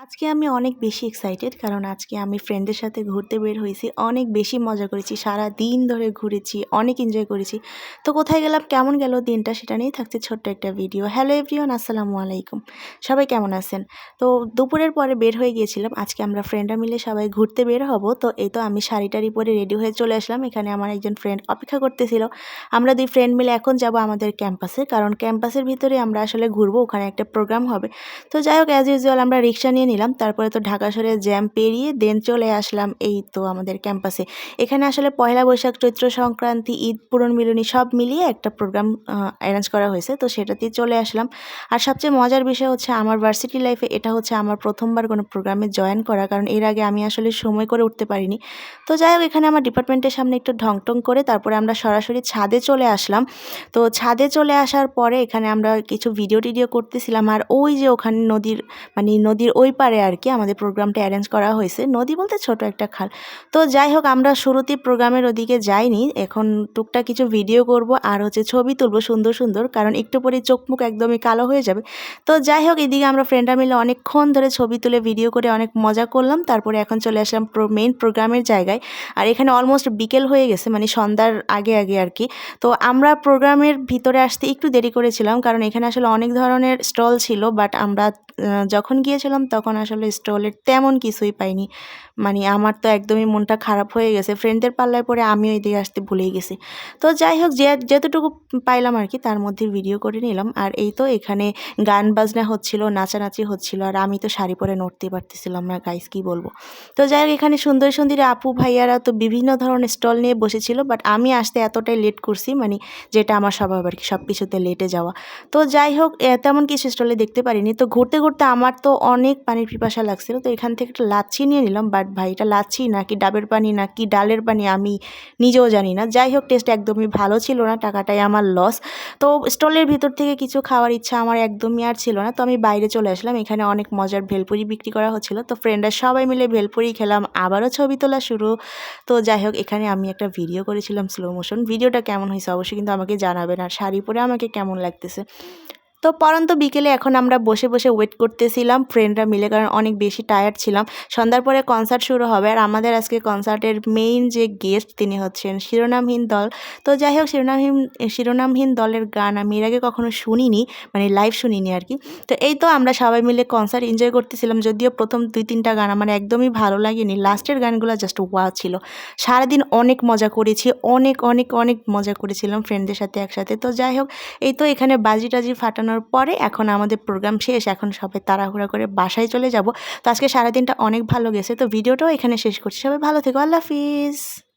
আজকে আমি অনেক বেশি এক্সাইটেড কারণ আজকে আমি ফ্রেন্ডদের সাথে ঘুরতে বের হয়েছি। অনেক বেশি মজা করেছি, সারাদিন ধরে ঘুরেছি, অনেক এনজয় করেছি। তো কোথায় গেলাম, কেমন গেল দিনটা সেটা নিয়েই থাকছে ছোট্ট একটা ভিডিও। হ্যালো এভরিওয়ান, আসসালামু আলাইকুম। সবাই কেমন আছেন? তো দুপুরের পরে বের হয়ে গিয়েছিলাম। আজকে আমরা ফ্রেন্ডরা মিলে সবাই ঘুরতে বের হব। তো এই তো আমি শাড়ি-টাড়ি পরে রেডি হয়ে চলে আসলাম। এখানে আমার একজন ফ্রেন্ড অপেক্ষা করতেছিল। আমরা ২ ফ্রেন্ড মিলে এখন যাব আমাদের ক্যাম্পাসে। কারণ ক্যাম্পাসের ভিতরে আমরা আসলে ঘুরবো, ওখানে একটা প্রোগ্রাম হবে। তো যাই হোক, অ্যাজ ইউজুয়াল আমরা রিক্সা নিয়ে নিলাম। তারপরে তো ঢাকা শহরের জ্যাম পেরিয়ে দেন চলে আসলাম এই তো আমাদের ক্যাম্পাসে। এখানে আসলে পহেলা বৈশাখ, চৈত্র সংক্রান্তি, ঈদ, পুরনমিলনী সব মিলিয়ে একটা প্রোগ্রাম অ্যারেঞ্জ করা হয়েছে। তো সেটাতেই চলে আসলাম। আর সবচেয়ে মজার বিষয় হচ্ছে আমার ভার্সিটি লাইফে এটা হচ্ছে আমার প্রথমবার কোনো প্রোগ্রামে জয়েন করা। কারণ এর আগে আমি আসলে সময় করে উঠতে পারিনি। তো যাই হোক, এখানে আমার ডিপার্টমেন্টের সামনে একটু ঢং করে তারপরে আমরা সরাসরি ছাদে চলে আসলাম। তো ছাদে চলে আসার পরে এখানে আমরা কিছু ভিডিও করতেছিলাম। আর ওই যে ওখানে নদীর ওই পারে আর কি আমাদের প্রোগ্রামটা অ্যারেঞ্জ করা হয়েছে। নদী বলতে ছোট একটা খাল। তো যাই হোক, আমরা শুরুতেই প্রোগ্রামের ওদিকে যাইনি। এখন টুকটাক কিছু ভিডিও করব আর হচ্ছে ছবি তুলবো সুন্দর, কারণ একটু পরেই চোখ মুখ একদমই কালো হয়ে যাবে। তো যাই হোক, এদিকে আমরা ফ্রেন্ডরা মিলে অনেকক্ষণ ধরে ছবি তুলে ভিডিও করে অনেক মজা করলাম। তারপরে এখন চলে আসলাম মেইন প্রোগ্রামের জায়গায়। আর এখানে অলমোস্ট বিকেল হয়ে গেছে, মানে সন্ধ্যার আগে আর কি। তো আমরা প্রোগ্রামের ভিতরে আসতে একটু দেরি করেছিলাম, কারণ এখানে আসলে অনেক ধরনের স্টল ছিল। বাট আমরা যখন গিয়েছিলাম তখন আসলে স্টলের তেমন কিছুই পাইনি। মানে আমার তো একদমই মনটা খারাপ হয়ে গেছে। ফ্রেন্ডদের পাল্লায় পরে আমিও এদিকে আসতে ভুলেই গেছি। তো যাই হোক, যতটুকু পাইলাম আর কি তার মধ্যে ভিডিও করে নিলাম। আর এই তো এখানে গান বাজনা হচ্ছিল, নাচানাচি হচ্ছিল। আর আমি তো শাড়ি পরে নড়তেই পারতেছিলাম না, গাইস কি বলবো। তো যাই হোক, এখানে সুন্দরী আপু ভাইয়ারা তো বিভিন্ন ধরনের স্টল নিয়ে বসেছিল। বাট আমি আসতে এতটাই লেট করছি, মানে যেটা আমার স্বভাব আর কি, সব কিছুতে লেটে যাওয়া। তো যাই হোক, তেমন কিছু স্টলে দেখতে পারিনি। তো ঘুরতে আমার তো অনেক পানির পিপাসা লাগছিল। তো এখান থেকে একটা লাচ্ছি নিয়ে নিলাম। বাট ভাই, এটা লাচ্ছি নাকি ডাবের পানি নাকি ডালের পানি আমি নিজেও জানি না। যাই হোক, টেস্ট একদমই ভালো ছিল না, টাকাটাই আমার লস। তো স্টলের ভিতর থেকে কিছু খাওয়ার ইচ্ছা আমার একদমই আর ছিল না। তো আমি বাইরে চলে আসলাম। এখানে অনেক মজার ভেলপুরি বিক্রি করা হচ্ছিল। তো ফ্রেন্ডরা সবাই মিলে ভেলপুরি খেলাম, আবারও ছবি তোলা শুরু। তো যাই হোক, এখানে আমি একটা ভিডিও করেছিলাম স্লো মোশন। ভিডিওটা কেমন হয়েছে অবশ্যই কিন্তু আমাকে জানাবেন। আর শাড়ি পরে আমাকে কেমন লাগতেছে। তো পরন্ত বিকেলে এখন আমরা বসে ওয়েট করতেছিলাম ফ্রেন্ডরা মিলে, কারণ অনেক বেশি টায়ার্ড ছিলাম। সন্ধ্যার পরে কনসার্ট শুরু হবে। আর আমাদের আজকে কনসার্টের মেইন যে গেস্ট তিনি হচ্ছেন শিরোনামহীন দল। তো যাই হোক, শিরোনামহীন দলের গান আমি এর আগে কখনো শুনিনি, মানে লাইভ শুনিনি আর কি। তো এই তো আমরা সবাই মিলে কনসার্ট এনজয় করতেছিলাম। যদিও প্রথম 2-3টা গান আমার একদমই ভালো লাগেনি, লাস্টের গানগুলো জাস্ট ওয়াও ছিল। সারাদিন অনেক মজা করেছি, অনেক মজা করেছিলাম ফ্রেন্ডদের সাথে একসাথে। তো যাই হোক, এই তো এখানে বাজি ফাটানোর পরে এখন আমাদের প্রোগ্রাম শেষ। এখন সবাই তাড়াহুড়া করে বাসায় চলে যাব। তো আজকে সারাদিনটা অনেক ভালো গেছে। তো ভিডিওটাও এখানে শেষ করছি। সবাই ভালো থেকো, আল্লাহ হাফিজ।